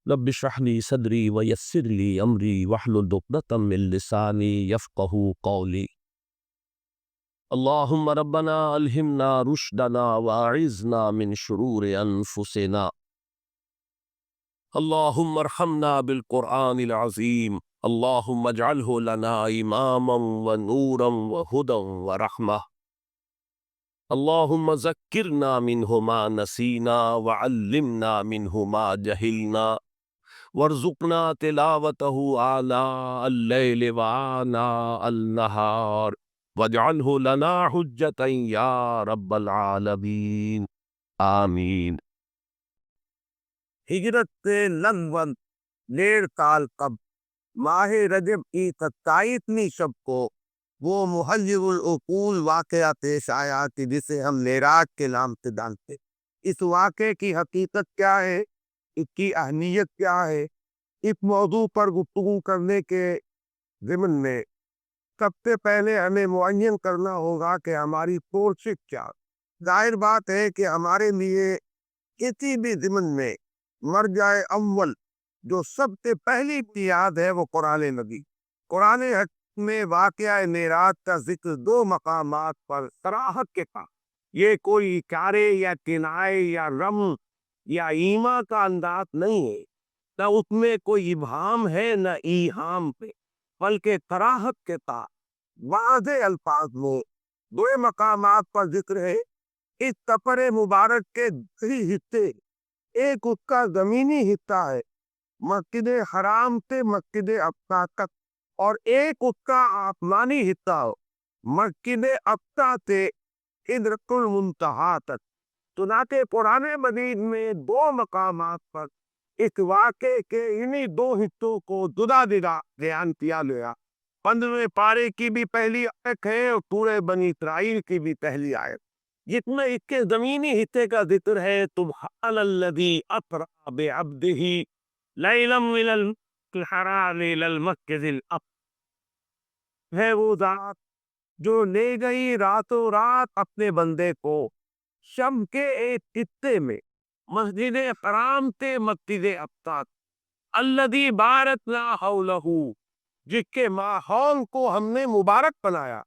رب اشرح لي صدري ويسر لي امري واحلل عقدة من لساني يفقهوا قولي. اللهم ربنا الهمنا رشدنا واعذنا من شرور انفسنا. اللهم ارحمنا بالقرآن العظيم. اللهم اجعله لنا اماما ونورا وهدى ورحمة. اللهم ذكرنا منه ما نسينا وعلمنا منه ما جهلنا وارزقنا تلاوته آناء الليل وآناء النهار واجعله لنا حجة يا رب العالمين آمین۔ ہجرت سے لگ بھگ 1.5 سال قبل ماہ رجب کی 27ویں شب کو وہ محجب العقول واقعہ پیش آیا کہ جسے ہم معراج کے نام سے جانتے۔ اس واقعے کی حقیقت کیا ہے، اس کی اہمیت کیا ہے، اس موضوع پر گفتگو کرنے کے ضمن میں سب سے پہلے ہمیں معین کرنا ہوگا کہ ہماری کوشش کیا۔ ظاہر بات ہے کہ ہمارے لیے کسی بھی ضمن میں مرجع اول جو سب سے پہلی بنیاد ہے وہ قرآن مجید۔ قرآن حکیم میں واقعہ معراج کا ذکر 2 مقامات پر صراحت کے ساتھ، یہ کوئی اشارے یا کنائے یا رمز یا ایما کا انداز نہیں ہے، نہ اس میں کوئی ابہام ہے نہ ایہام پہ، بلکہ صراحت کے ساتھ واضح الفاظ میں 2 مقامات پر ذکر ہے۔ اس سفر مبارک کے 2 حصے، ایک اس کا زمینی حصہ ہے مسجد حرام سے مسجد اقصی تک، اور ایک اس کا آسمانی حصہ ہو مسجد اقصی سے سدرۃ المنتہا تک۔ چنانچہ قرآن مجید میں 2 مقامات پر اس واقعے کے انہی 2 حصوں کو جدا جدا بیان کیا گیا۔ 15ویں پارے کی بھی پہلی آیت ہے اور سورہ بنی اسرائیل کی بھی پہلی آیت، جس میں اس کے زمینی حصے کا ذکر ہے۔ سبحان الذی اسری بعبدہ لیلا من المسجد الحرام الی المسجد الاقصی، ہے وہ ذات جو لے گئی راتوں رات اپنے بندے کو شب کے ایک حصے میں مسجد حرام سے مسجد اقصی، الذی بارکنا حولہ، جس کے ماحول کو ہم نے مبارک بنایا،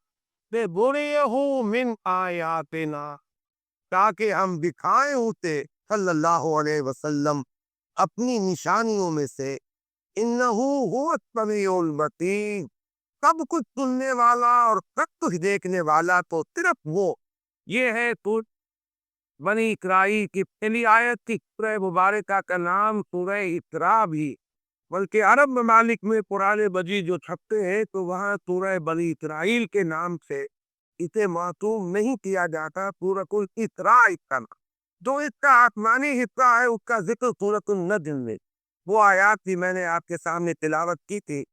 بے بریہ من آیاتنا، تاکہ ہم دکھائیں اسے صلی اللہ علیہ وسلم اپنی نشانیوں میں سے۔ انہو هو السمیع البصیر، سب کچھ سننے والا اور سب کچھ دیکھنے والا تو صرف وہ۔ یہ ہے سورہ بنی اسرائیل کی پہلی آیت کی۔ سورہ مبارکہ کا نام سورہ اسراء بھی، بلکہ عرب ممالک میں قرآن مجید جو چھپتے ہیں تو وہاں سورہ بنی اسرائیل کے نام سے اسے معصوم نہیں کیا جاتا، سورۃ الاسراء اس کا نام۔ جو اس کا آسمانی حصہ ہے اس کا ذکر سورۃ النجم میں، وہ آیات بھی میں نے آپ کے سامنے تلاوت کی تھی،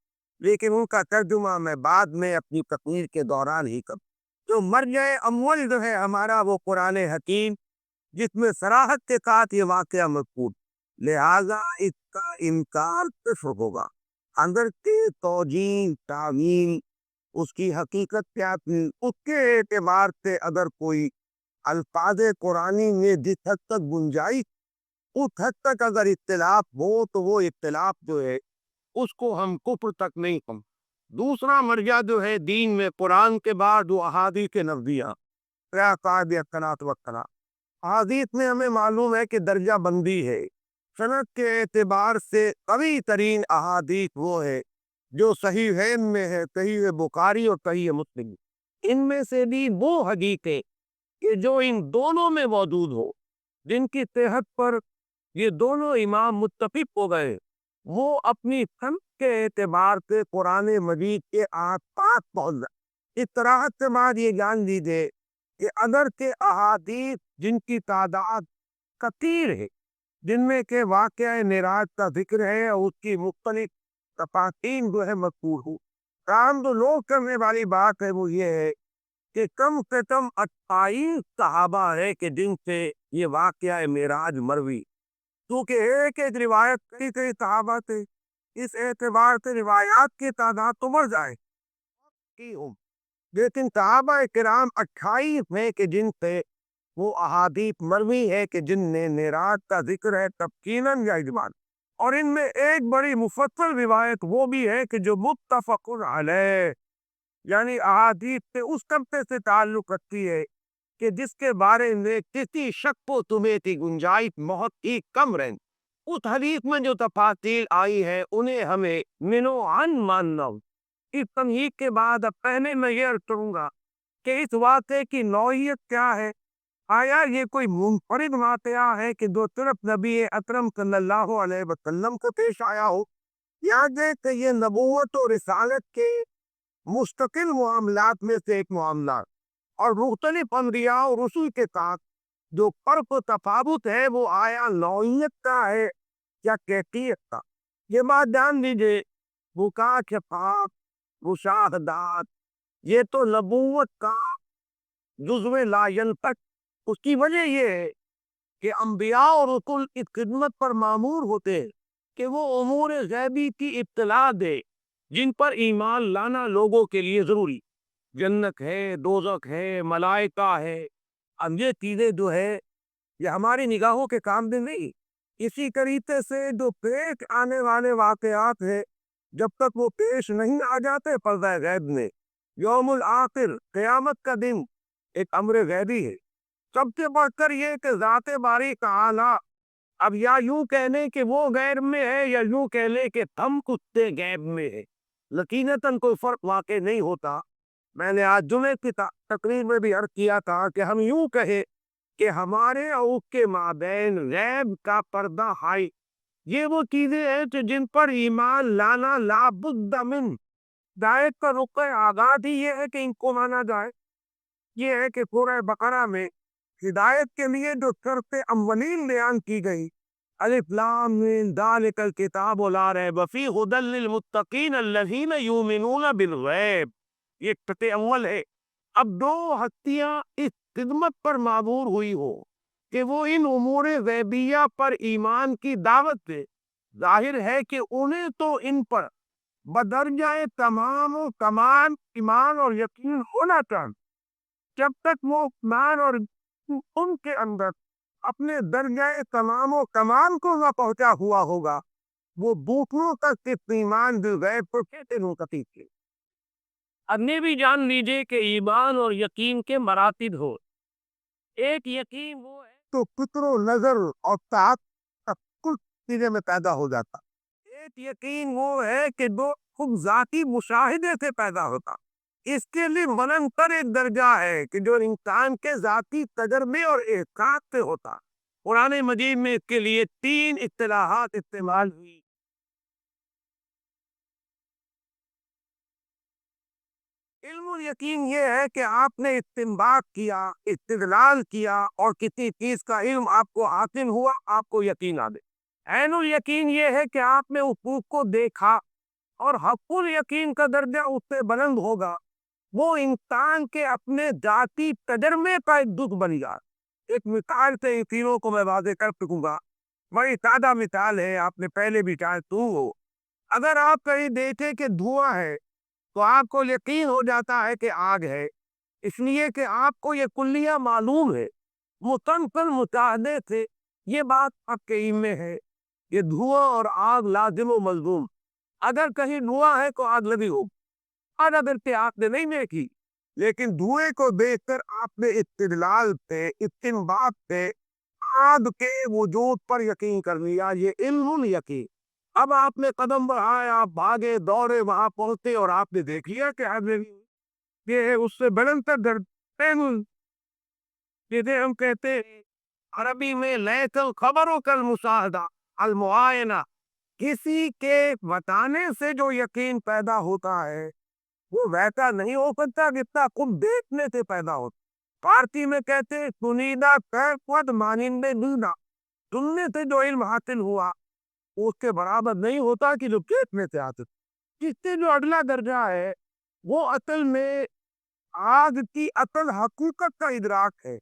لیکن ان کا ترجمہ میں بعد میں اپنی تقریر کے دوران ہی کروں۔ جو مرجع اول جو ہے ہمارا وہ قرآن حکیم، جس میں صراحت کے ساتھ یہ واقعہ مذکور، لہذا اس کا انکار کفر ہوگا۔ اندر کے توجیہ تعمیل اس کی حقیقت کیا تھی، اس کے اعتبار سے اگر کوئی الفاظ قرآنی میں جس حد تک گنجائش، اس حد تک اگر اختلاف ہو تو وہ اختلاف جو ہے اس کو ہم کفر تک نہیں ہم۔ دوسرا مرجع جو ہے دین میں قرآن کے بعد وہ احادیث نبویہ، احادیث میں ہمیں معلوم ہے کہ درجہ بندی ہے۔ سند کے اعتبار سے قوی ترین احادیث وہ ہے جو صحیحین میں ہے، صحیح بخاری اور صحیح مسلم۔ ان میں سے بھی وہ حدیثیں کہ جو ان دونوں میں موجود ہو، جن کی صحت پر یہ دونوں امام متفق ہو گئے، وہ اپنی سند کے اعتبار سے قرآن مجید کے آس پاس پہنچ جائے۔ اس طرح سے بعد یہ جان لیجیے کہ اگر کے احادیث جن کی تعداد کثیر ہے، جن میں کہ واقعہ معراج کا ذکر ہے اور اس کی مختلف تفاصیل جو ہے مذکور ہو، کام جو لوگ کرنے والی بات ہے وہ یہ ہے کہ کم سے کم 28 صحابہ ہے کہ جن سے یہ واقعہ معراج مروی، کیونکہ ایک ایک روایت کئی کئی صحابہ سے، اس اعتبار سے روایات کی تعداد تو بڑھ جائے کی ہو، لیکن صحابہ کرام 28 ہیں کہ جن سے وہ احادیث مروی ہے کہ جن نے معراج کا ذکر ہے تفصیلاً یا اجمالاً۔ اور ان میں ایک بڑی مفصل روایت وہ بھی ہے کہ جو متفق علیہ یعنی احادیث سے اس طبقے سے تعلق رکھتی ہے کہ جس کے بارے میں کسی شک و تمہیں کی گنجائش بہت ہی کم رہتی۔ اس حدیث میں جو تفاصیل آئی ہے انہیں ہمیں منو عن ماننا ہو۔ اس تمہید کے بعد اب پہلے میں یہ عرض کروں گا کہ اس واقعے کی نوعیت کیا ہے۔ آیا یہ کوئی منفرد واقعہ ہے کہ جو صرف نبی اکرم صلی اللہ علیہ وسلم کو پیش آیا ہو، یا کہ یہ نبوت و رسالت کے مستقل معاملات میں سے ایک معاملات اور مختلف انبیاء و رسول کے ساتھ جو فرق و تفاوت ہے وہ آیا نوعیت کا ہے یا کیفیت کا۔ یہ بات جان لیجیے، بکا شفاعت مشاہدات یہ تو نبوت کا جزو لا ینطق۔ اس کی وجہ یہ ہے کہ انبیاء اور رسول اس خدمت پر مامور ہوتے ہیں کہ وہ امور غیبی کی اطلاع دے جن پر ایمان لانا لوگوں کے لیے ضروری۔ جنت ہے، دوزخ ہے، ملائکہ ہے، اب یہ چیزیں جو ہے یہ ہماری نگاہوں کے کام میں نہیں۔ اسی طریقے سے جو پیش آنے والے واقعات ہیں جب تک وہ پیش نہیں آ جاتے پردہ غیب میں، یوم الآخر قیامت کا دن ایک امر غیبی ہے۔ سب سے بڑھ کر یہ کہ ذات باری تعالی، اب یا یوں کہنے کہ وہ غیب میں ہے یا یوں کہنے کہ ہم کتے غیب میں ہے، یقیناً کوئی فرق واقع نہیں ہوتا۔ میں نے آج جمعے کی تقریر میں بھی عرض کیا تھا کہ ہم یوں کہے کہ ہمارے اور اس کے مابین غیب کا پردہ ہائی، یہ وہ چیزیں ہیں کہ جن پر ایمان لانا لابد من۔ ہدایت کا رخ آغاز ہی یہ ہے کہ ان کو مانا جائے۔ یہ ہے کہ سورہ بقرہ میں ہدایت کے لیے جو شرط اولین بیان کی گئی، الف لام میم ذالک الکتاب لا ریب فیہ ھدی للمتقین الذین یؤمنون بالغیب، یہ شرط اول ہے۔ اب دو ہستیاں اس خدمت پر معمور ہوئی ہو کہ وہ ان امور غیبیہ پر ایمان کی دعوت دے، ظاہر ہے کہ انہیں تو ان پر بدرجہ تمام و کمال ایمان اور یقین ہونا چاہیے۔ جب تک وہ ایمان اور ان کے اندر اپنے درجہ تمام و کمال کو نہ پہنچا ہوا ہوگا، وہ دوسروں تک اس ایمان بالغیب پر کیسے منتقل کے۔ اب یہ بھی جان لیجئے کہ ایمان اور یقین کے مراتب ہو۔ ایک یقین وہ ہے تو فکر و نظر اور طاعت کا کل چیزیں میں پیدا ہو جاتا۔ ایک یقین وہ ہے کہ جو خود ذاتی مشاہدے سے پیدا ہوتا۔ اس کے لیے بلند تر ایک درجہ ہے کہ جو انسان کے ذاتی تجربے اور احساس سے ہوتا۔ قرآن مجید میں اس کے لیے 3 اصطلاحات استعمال ہوئی۔ علم الیقین یہ ہے کہ آپ نے استنباط کیا، استدلال کیا اور کسی چیز کا علم آپ کو حاصل ہوا، آپ کو یقین آ گیا۔ عین الیقین یہ ہے کہ آپ نے اس چیز کو دیکھا اور حق الیقین کا درجہ اس سے بلند ہوگا۔ وہ انسان کے اپنے ذاتی تجربے کا ایک دکھ بن گیا۔ ایک مثال سے ان تینوں کو میں واضح کر سکوں گا۔ بڑی سادہ مثال ہے، آپ نے پہلے بھی چاہے تو ہو۔ اگر آپ کہیں دیکھیں کہ دھواں ہے تو آپ کو یقین ہو جاتا ہے کہ آگ ہے، اس لیے کہ آپ کو یہ کلیہ معلوم ہے، مسلسل مشاہدے سے یہ بات آپ کے علم میں ہے۔ یہ دھواں اور آگ لازم و ملزوم، اگر کہیں دھواں ہے تو آگ لگی ہوگی، اور اگر کہ آپ نے نہیں دیکھی لیکن دھوئے کو دیکھ کر آپ نے استدلال سے، استنباط سے آگ کے وجود پر یقین کر لیا، یہ علم یقین۔ اب آپ نے قدم بڑھائے، آپ بھاگے دوڑے وہاں پہنچے اور آپ نے دیکھ لیا کہ یہ ہے اس سے بلند تر درجہ، جسے ہم کہتے ہیں عربی میں لیس الخبر کل مشاہدہ المعائنہ، کسی کے بتانے سے جو یقین پیدا ہوتا ہے وہ ویسا نہیں ہو سکتا جتنا خود دیکھنے سے پیدا ہوتا۔ فارسی میں کہتے ہیں سنیدہ کیفیت مانند دیدہ، سننے سے جو علم حاصل ہوا اس کے برابر نہیں ہوتا کہ جو دیکھنے سے حاصل۔ جس سے جو اگلا درجہ ہے وہ اصل میں آگ کی اصل حقیقت کا ادراک ہے۔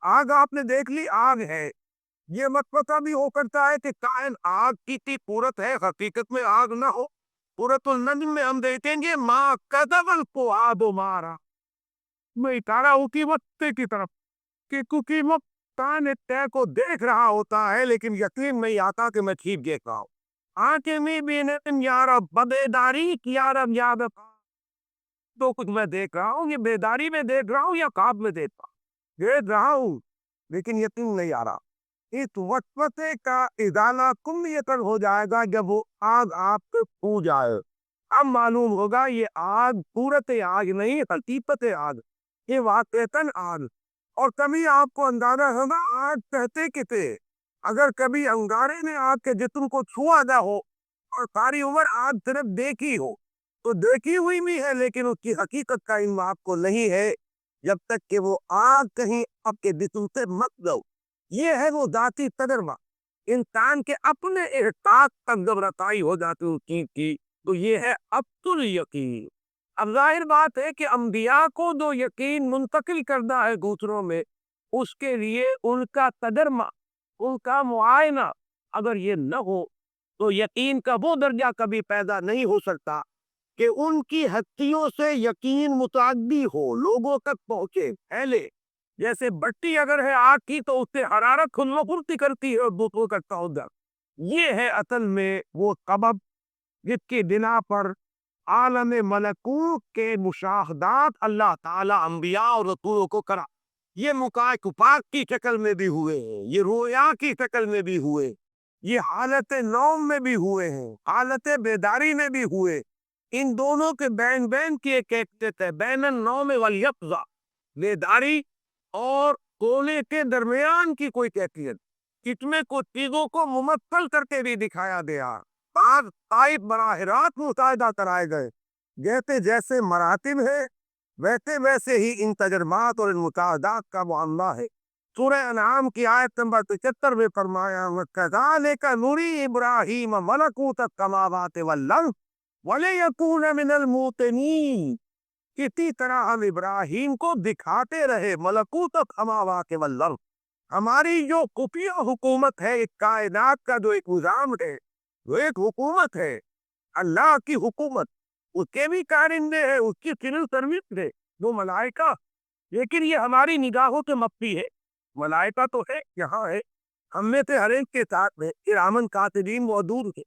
آگ آپ نے دیکھ لی، آگ ہے، یہ مت پتہ بھی ہو کرتا ہے کہ کائن آگ کی صورت ہے، حقیقت میں آگ نہ ہو۔ سورۃ النجم میں ہم دیکھیں گے ما کذب الفؤاد ما رأى، میں اشارہ اسی وقت کی طرف کہ کیونکہ وہ کان طے کو دیکھ رہا ہوتا ہے لیکن یقین نہیں آتا کہ میں ٹھیک دیکھ رہا ہوں۔ حاکمی بینتم یا رب، بدیداری کی یا رب یا وفا۔ تو کچھ میں دیکھ رہا ہوں، یہ بیداری میں دیکھ رہا ہوں یا خواب میں دیکھ رہا ہوں، لیکن یقین نہیں آ رہا۔ اس وسوسے کا ازالہ کم یقین ہو جائے گا جب وہ آگ آپ سے چھو جائے۔ اب معلوم ہوگا یہ آگ صورت آگ نہیں، حقیقت آگ، یہ واقعتاً آگ۔ اور کبھی آپ کو اندازہ ہوگا آگ کہتے کسے؟ اگر کبھی انگارے نے آگ کے جسم کو چھوا نہ ہو اور ساری عمر آگ صرف دیکھی ہو تو دیکھی ہوئی بھی ہے، لیکن اس کی حقیقت کا علم آپ کو نہیں ہے جب تک کہ وہ آگ کہیں آپ کے جسم سے مت دو۔ یہ ہے وہ ذاتی تجربہ، انسان کے اپنے احساس تک جب رسائی ہو جاتی اس چیز کی تو یہ ہے عبد یقین۔ اب ظاہر بات ہے کہ انبیاء کو جو یقین منتقل کرنا ہے دوسروں میں، اس کے لیے ان کا تجربہ، ان کا معائنہ اگر یہ نہ ہو تو یقین کا وہ درجہ کبھی پیدا نہیں ہو سکتا کہ ان کی ہستیوں سے یقین متعدی ہو، لوگوں تک پہنچے، پھیلے۔ جیسے بٹی اگر ہے آگ کی تو اس سے حرارت خود بخود کرتی ہے اور دوسروں کا تعدد۔ یہ ہے اصل میں وہ سبب جس کی بنا پر عالم ملکوت کے مشاہدات اللہ تعالی انبیاء اور رسولوں کو کرا۔ یہ مکاشفات کی شکل میں بھی ہوئے ہیں، یہ رویا کی شکل میں بھی ہوئے، یہ حالت نوم میں بھی ہوئے ہیں، حالت بیداری میں بھی ہوئے۔ ان دونوں کے بین بین کی ایک کیفیت ہے، بین النوم والیقظہ، بیداری اور سونے کے درمیان کی کوئی کیفیت، اس میں کچھ چیزوں کو ممثل کر کے بھی دکھایا گیا۔ بعض طائف براہ راست مشاہدہ کرائے گئے، جیسے جیسے مراتب ہے ویسے ویسے ہی ان تجربات اور ان مشاہدات کا معاملہ ہے۔ سورہ انعام کی آیت نمبر 75 میں فرمایا وَكَذَلِكَ نُرِي إِبْرَاهِيمَ مَلَكُوتَ السَّمَاوَاتِ وَالْأَرْضِ وَلِيَكُونَ مِنَ الْمُوقِنِينَ۔ اسی طرح ہم ابراہیم کو دکھاتے رہے ملکوت السماوات والارض، ہماری جو خفیہ حکومت ہے، ایک کائنات کا جو ایک نظام ہے، وہ ایک حکومت ہے، اللہ کی حکومت، اس کے بھی کارندے ہیں، اس کی سول سروس ہے، وہ ملائکہ، لیکن یہ ہماری نگاہوں کے مخفی ہے۔ ملائکہ تو ہے، یہاں ہے، ہم میں سے ہر ایک کے ساتھ میں کرامن کاتبین موجود ہے،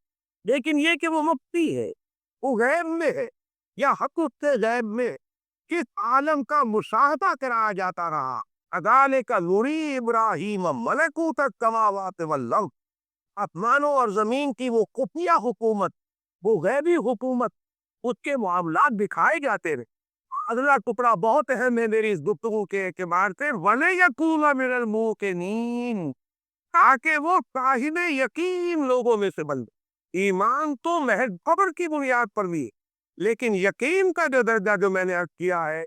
لیکن یہ کہ وہ مخفی ہے، وہ غیب میں ہے، یا حق سے غیب میں کس عالم کا مشاہدہ کرایا جاتا رہا۔ اذالک نری ابراہیم ملکوت السماوات والارض، آسمانوں اور زمین کی وہ خفیہ حکومت، وہ غیبی حکومت، اس کے معاملات دکھائے جاتے رہے۔ اگلا ٹکڑا بہت اہم ہے میری اس گفتگو کے اعتبار سے، وَلِيَكُونَ مِنَ الْمُوقِنِينَ، تاکہ وہ صاحب یقین لوگوں میں سے بن۔ ایمان تو محض خبر کی بنیاد پر بھی، لیکن یقین کا جو درجہ جو میں نے عرض کیا ہے،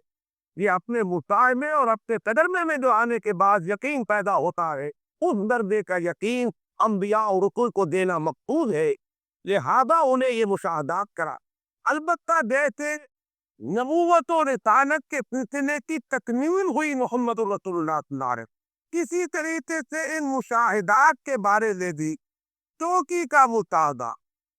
یہ اپنے مطالعے اور اپنے تجربے میں جو آنے کے بعد یقین پیدا ہوتا ہے، اس درجے کا یقین انبیاء اور رسول کو دینا مقصود ہے، لہذا انہیں یہ مشاہدات کرا۔ البتہ جیسے نبوت اور رسالت کے سلسلے کی تکمیل ہوئی محمد رسول اللہ صلی اللہ علیہ وسلم، کسی طریقے سے ان مشاہدات کے بارے میں بھی چوکی کا مشاہدہ،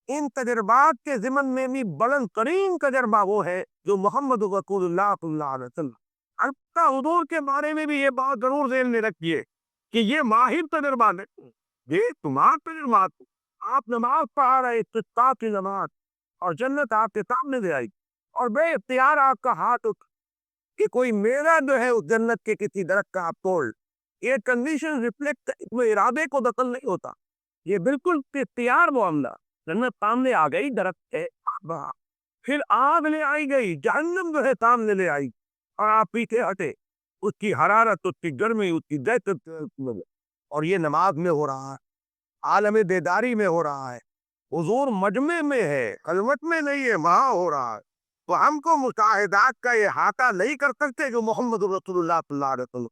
ان تجربات کے ضمن میں بھی بلند ترین تجربہ وہ ہے جو محمد رسول اللہ صلی اللہ علیہ وسلم۔ البتہ حضور کے بارے میں بھی یہ بات ضرور ذہن میں رکھیے کہ یہ ماہر تجربہ نہیں، یہ تمہارا تجربات، آپ نماز پڑھا رہے، استسقاء کی نماز، اور جنت آپ کے سامنے لے آئی، اور بے اختیار آپ کا ہاتھ اٹھ کہ کوئی میرا جو ہے اس جنت کے کسی درخت کا آپ توڑ، یہ کنڈیشن ریفلیکٹ، میں ارادے کو دخل نہیں ہوتا، یہ بالکل اختیار معاملہ۔ جنت سامنے آ گئی، درخت ہے، پھر آگ لے آئی گئی، جہنم جو ہے سامنے لے آئی، اور آپ پیچھے ہٹے، اس کی حرارت، اس کی گرمی، اس کی دہشت، اور یہ نماز میں ہو رہا ہے، عالم بیداری میں ہو رہا ہے، حضور مجمع میں ہے، خلوت میں نہیں ہے، وہاں ہو رہا ہے۔ تو ہم کو مشاہدات کا احاطہ نہیں کر سکتے جو محمد رسول اللہ صلی اللہ علیہ وسلم۔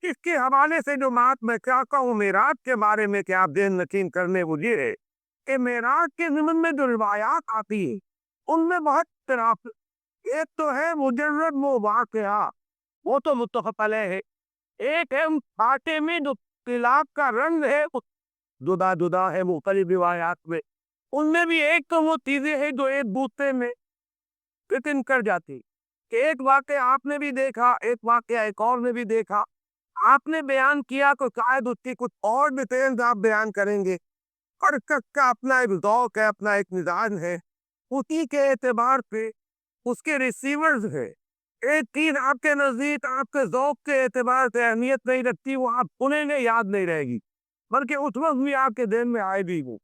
اس کے حوالے سے جو بات میں کیا کہوں معراج کے بارے میں کہ آپ ذہن نشین کرنے مجھے ہے کہ معراج کے ضمن میں جو روایات آتی ہیں ان میں بہت اختلاف۔ ایک تو ہے مجرد وہ واقعہ، وہ تو متفق علیہ ہے، ایک ہے فاتح میں جو اختلاف کا رنگ ہے، جدا جدا ہے مختلف روایات میں، ان میں بھی ایک تو وہ چیزیں ہیں جو ایک دوسرے میں فٹن کر جاتی، کہ ایک واقعہ آپ نے بھی دیکھا، ایک واقعہ ایک اور نے بھی دیکھا، آپ نے بیان کیا تو شاید اس کی کچھ اور ڈیٹیلز آپ بیان کریں گے، ہر شخص کا اپنا ایک ذوق ہے، اپنا ایک مزاج ہے، اسی کے اعتبار پہ اس کے ریسیورز ہے۔ ایک چیز آپ کے نزدیک آپ کے ذوق کے اعتبار سے اہمیت نہیں رکھتی، وہ آپ سنیں گے یاد نہیں رہے گی، بلکہ اس وقت بھی آپ کے ذہن میں آئے بھی وہ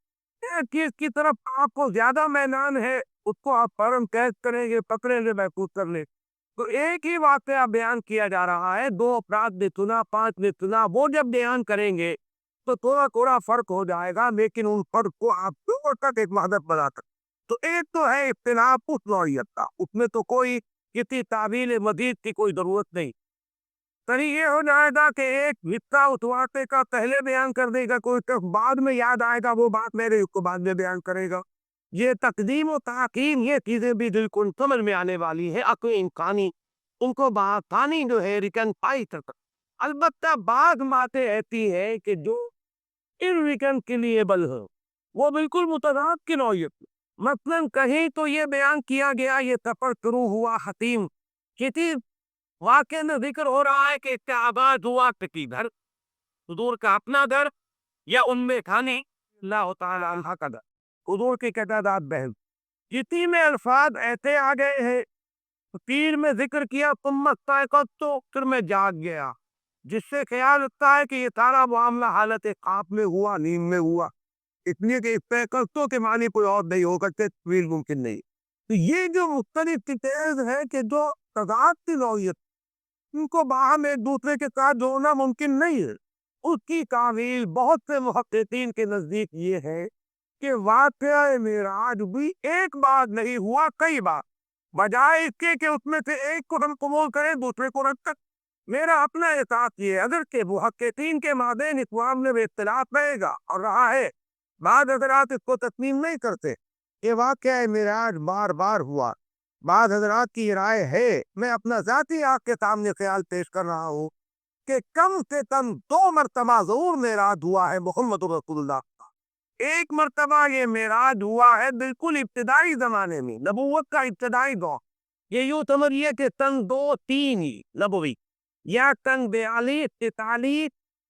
ایک چیز کی طرف آپ کو زیادہ میلان ہے، اس کو آپ فوراً کیچ کریں گے، پکڑیں گے، محفوظ کر لیں۔ تو ایک ہی واقعہ بیان کیا جا رہا ہے، 2 افراد نے سنا، 5 نے سنا، وہ جب بیان کریں گے تو تھوڑا تھوڑا فرق ہو جائے گا، لیکن ان فرق کو آپ دور تک ایک وحدت بنا سکتے۔ تو ایک تو ہے اختلاف اس نوعیت کا، اس میں تو کوئی کسی تعویل مزید کی کوئی ضرورت نہیں۔ کہیں یہ ہو جائے گا کہ ایک حصہ اس واقعے کا پہلے بیان کر دے گا، کوئی طرف بعد میں یاد آئے گا، وہ بات میرے کو بعد میں بیان کرے گا۔ یہ تقدیم و تاخیر، یہ چیزیں بھی بالکل سمجھ میں آنے والی ہے، عقل انسانی ان کو بآسانی جو ہے ریکنفائی کر۔ البتہ بعض باتیں ایسی ہے کہ جو irreconcilable ہو، وہ بالکل متضاد کی نوعیت۔ مثلاً کہیں تو یہ بیان کیا گیا، یہ سفر شروع ہوا حتیم، کسی واقعے میں ذکر ہو رہا ہے کہ اس کا آغاز ہوا کسی گھر، حضور کا اپنا گھر یا ان میں کھانے اللہ تعالیٰ عنہ کا گھر، حضور کی تعداد بہن، اسی میں الفاظ ایسے آ گئے ہیں، پیر میں ذکر کیا ثم استيقظت، تو پھر میں جاگ گیا، جس سے خیال رکھتا ہے کہ یہ سارا معاملہ حالت خواب میں ہوا، نیند میں ہوا، اس لیے کہ استيقظت کے معنی کوئی اور نہیں ہو سکتے، تفویض ممکن نہیں۔ تو یہ جو مختلف ڈیٹیلز ہے کہ جو تضاد کی نوعیت، ان کو باہم ایک دوسرے کے ساتھ جوڑنا ممکن نہیں ہے، اس کی تعویل بہت سے محققین کے نزدیک یہ ہے کہ واقعہ معراج بھی ایک بار نہیں ہوا، کئی بار، بجائے اس کے کہ اس میں سے ایک کو ہم قبول کریں دوسرے کو رد کر۔ میرا اپنا احساس یہ ہے، اگر کہ محققین کے مابین اس معاملے میں اختلاف رہے گا اور رہا ہے، بعض حضرات اس کو تسلیم نہیں کرتے کہ واقعہ معراج بار بار ہوا، بعض حضرات کی یہ رائے ہے، میں اپنا ذاتی آپ کے سامنے خیال پیش کر رہا ہوں کہ کم سے کم 2 مرتبہ ضرور معراج ہوا ہے محمد رسول اللہ کا۔ ایک مرتبہ یہ معراج ہوا ہے بالکل ابتدائی زمانے میں، نبوت کا ابتدائی دور، یہ یوں سمجھیے کہ سن 2-3 ہی نبوی یا سن 42-43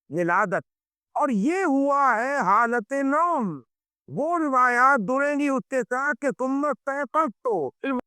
ولادت، اور یہ ہوا ہے حالت نوم۔ وہ روایات جڑیں گی اس کے ساتھ کہ ثم استيقظت،